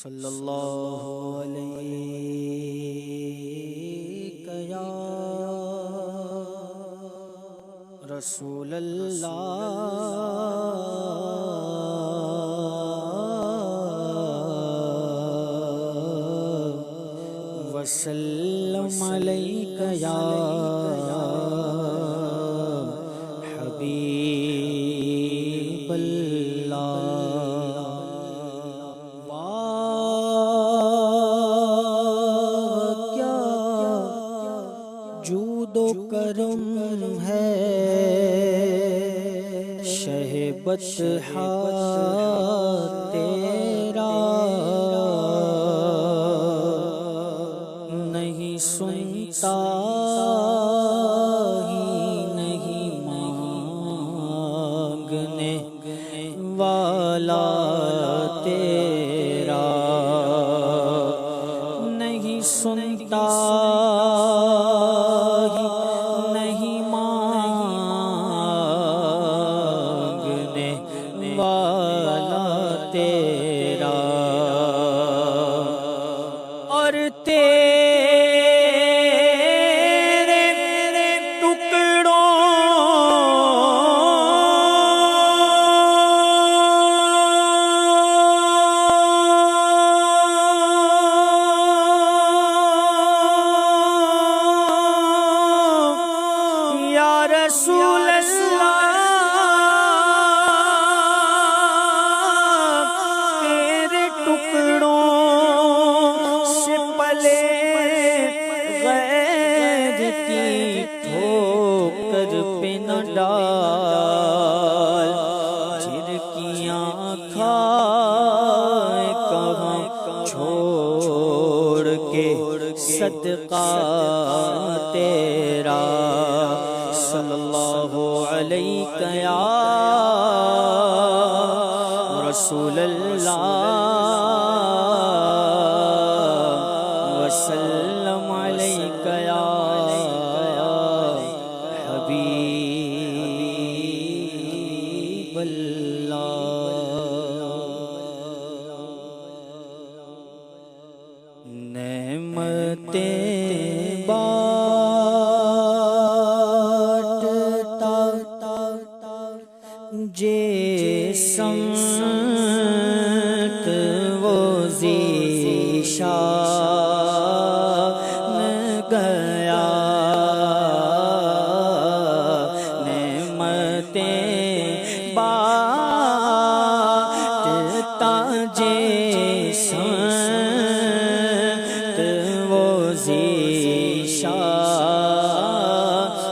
صلی اللہ علیہ یا رسول اللہ وسلم علیک یا حبیب اللہ جود و کرم ہے شہ بطحا تیرا نہیں سنتا ہی نہیں مانگنے والا تیرا نہیں سنتا تیرا اور تیرے ٹکڑوں یا رسول اللہ ٹھوکر پہ نہ ڈال جھرکیاں کھائے کہاں چھوڑ کے صدقہ تیرا صلی اللہ علیہ یا رسول اللہ وسلم علیک یا حبیب اللہ نعمتیں بانٹتا جسم وہ ذیشان گیا نعمتیں بانٹتا جسم وہ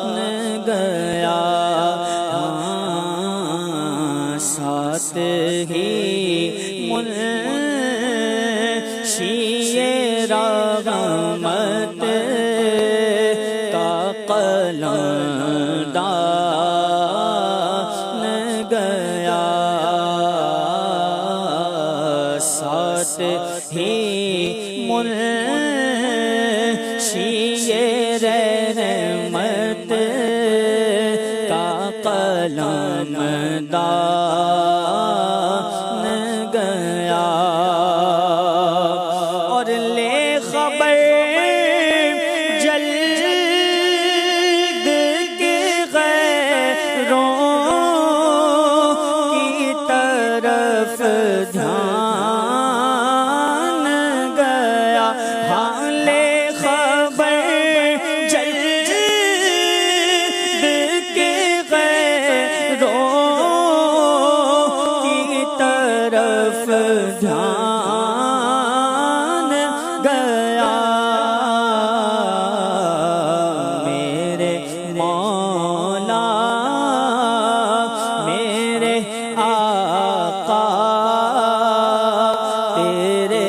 ذیشان گیا ساتھ ہی منشی رحمت کا قلم دان گیا ساتھ ہی منشی رحمت کا قلم دان گیا اور لے خبر جلد کے غیروں کی طرف دھیان گیا ہاں لے خبر جلد کے غیروں کی طرف دھیان گیا میرے مولا میرے آقا تیرے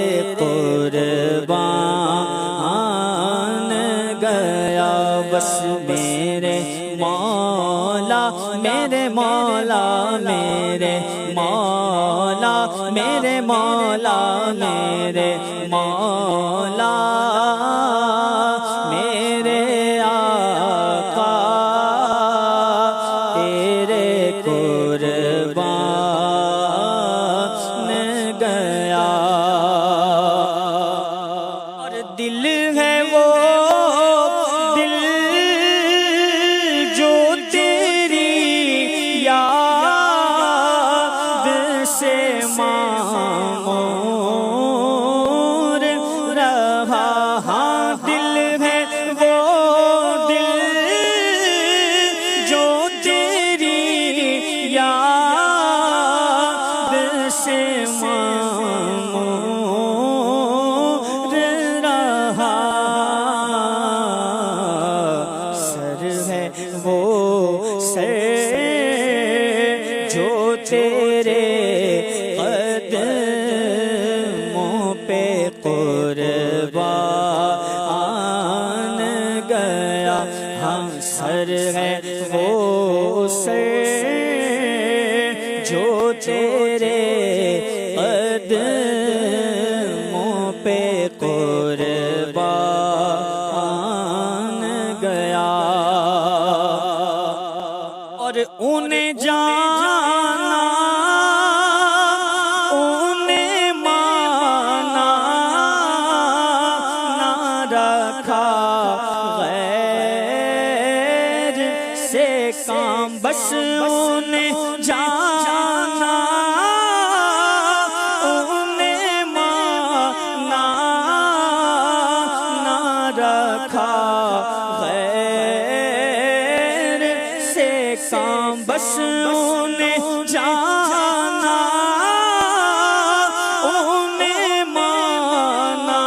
قربان گیا بس میرے مولا میرے مولا میرے مولا میرے مولا میرے مولا میرے آقا تیرے قربان گیا قربان گیا، ہم سر ہے وہ سر جو تیرے قدموں پہ قربان گیا، اور انہیں جانا انہیں مانا نہ رکھا، غیر سے کام بس انہیں جانا انہیں مانا نہ رکھا، غیر سے کام بس انہیں جانا انہیں مانا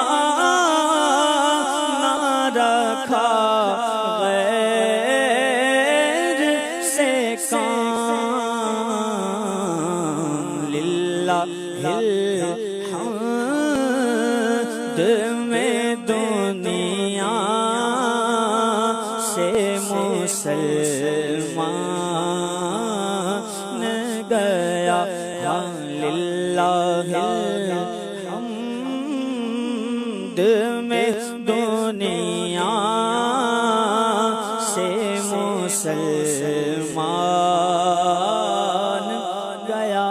نہ رکھا، غیر سے کام، للہ الحمد میں دنیا سے مسلمان گیا، للہ الحمد میں دنیا سے مسلمان گیا،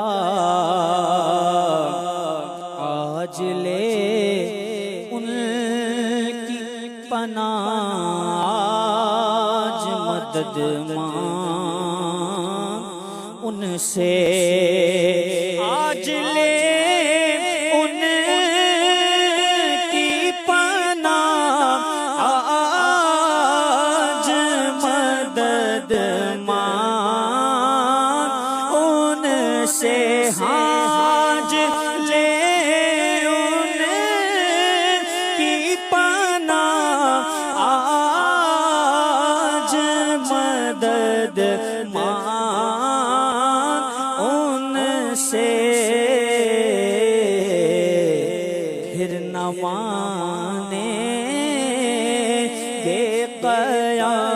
آج لے ان کی پناہ، آج مدد مانگ ان سے، آج لے ان کی پناہ، آج مدد مانگ ان سے، آج لے ان کی پناہ، آج مدد مانگ ان سے، پھر نہ مانیں گے قیامت